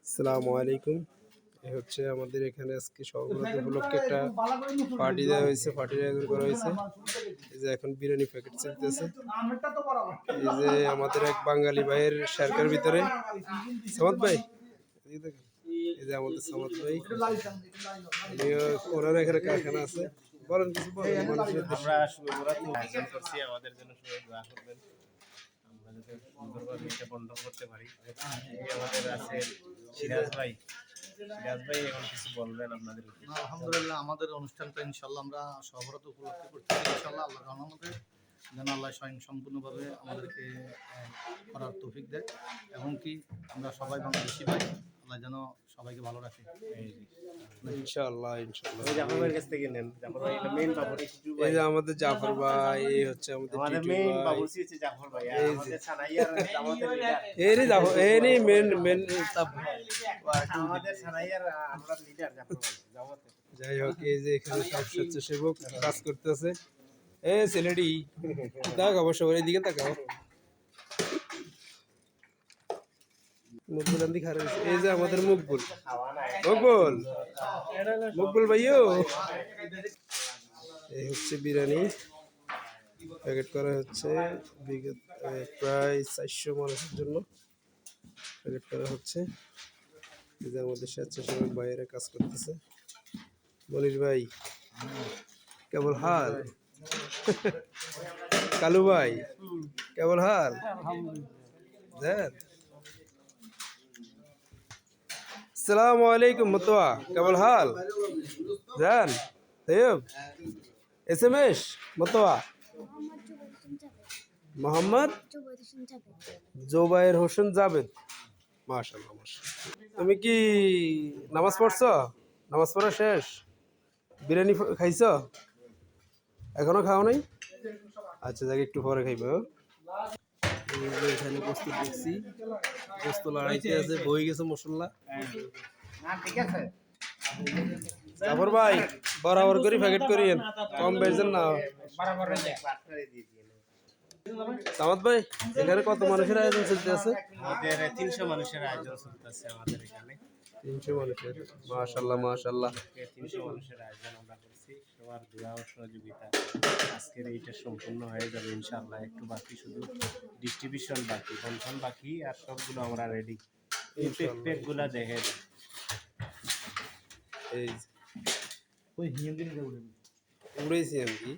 আসসালামু আলাইকুম। এই হচ্ছে আমাদের এখানে আজকে সর্বরাত উপলক্ষে একটা পার্টি দেওয়া হয়েছে, পার্টির আয়োজন করা হয়েছে। এই যে এখন বিরিয়ানি প্যাকেট চলতেছে। এই যে আমাদের এক বাঙালি ভাইয়ের শেরকার ভিতরে সামাদ ভাই, এই দেখেন, এই যে আমাদের সামাদ ভাই, ওনার এখানে কারখানা আছে। বলেন কিছু বলেন মানুষের উদ্দেশ্যে। আমরা শুভরাত আয়োজন করছি, আমাদের জন্য সবাই দোয়া করবেন, আমরা যাতে সুন্দরভাবে এটা বন্ধন করতে পারি। আমাদের আছে সিরাজ ভাই, এখন কিছু বলবেন আপনাদের। আলহামদুলিল্লাহ, আমাদের অনুষ্ঠানটা ইনশাল্লাহ আমরা সহবরাত উপলক্ষে করছি। ইনশাল্লাহ আল্লাহর রহমতে যেন আল্লাহ স্বয়ং সম্পূর্ণভাবে আমাদেরকে করার তৌফিক দেয়, এবং কি আমরা সবাই বাংলাদেশি ভাই, আল্লাহ যেন সবাইকে ভালো রাখে। ইনশাআল্লাহ ইনশাআল্লাহ। ওই জাফর ভাইয়ের কাছ থেকে নেন। জাফর ভাই এটা মেইন বাবুর। এই যে আমাদের জাফর ভাই, এই হচ্ছে আমাদের মেইন বাবুরচি হচ্ছে জাফর ভাই। আমাদের সানাইয়ার আমাদের লিডার। এই রে জাফর, এই রে মেন আমাদের সানাইয়ার আমরা লিডার জাফর ভাই জামাতে। যাই হোক, এই যে এখানে সব স্বেচ্ছাসেবক কাজ করতেছে। এ ছেলেটি তাকাও, সবার এইদিকে তাকাও। মুকবুল আন্দি খারাপ। এই যে আমাদের মুকবুল মুকবুল ভাইও। এই হচ্ছে বিরিয়ানি প্যাকেট করা হচ্ছে, প্রায় 400 মানুষের জন্য প্যাকেট করা হচ্ছে। এই যে আমাদের স্বেচ্ছাসেবক ভাইয়েরা কাজ করতেছে। মনির ভাই কেবল হাল, কালু ভাই কেবল হাল। আসসালামু আলাইকুম মতোয়া, কেবল হাল জান তৈব SMS মতোয়া মোহাম্মদ জোবায়ের হোসেন জাবেদ। মাশাআল্লাহ মাশাআল্লাহ। তুমি কি নামাজ পড়ছো? নামাজ পড়া শেষ? বিরিয়ানি খাইছো? এখনো খাও নাই? আচ্ছা যাকে একটু পরে খাইবো। এখানে গোস্ত দেখছি, গোস্ত লড়াইতে আছে, বই গেছে মশলা। জাফর ভাই বরাবর করে প্যাকেট করিয়েন, কম বেচেন না। সামাদ ভাই এখানে কত মানুষের আয়োজন চলতে আছে? আমাদের 300 মানুষের আয়োজন চলতেছে আমাদের এখানে। 300 মানুষের, মাশাআল্লাহ মাশাআল্লাহ। 300 মানুষের আয়োজন আমরা করছি। সবার দোয়া ও সহযোগিতা আজকের এইটা সম্পূর্ণ হয়ে যাবে ইনশাআল্লাহ। একটু বাকি, শুধু ডিস্ট্রিবিউশন বাকি, বন্টন বাকি, আর সবগুলো আমরা রেডি। এই প্যাকগুলা দেখে এই ওই হিন্দি উড়ে উড়েছি আমি।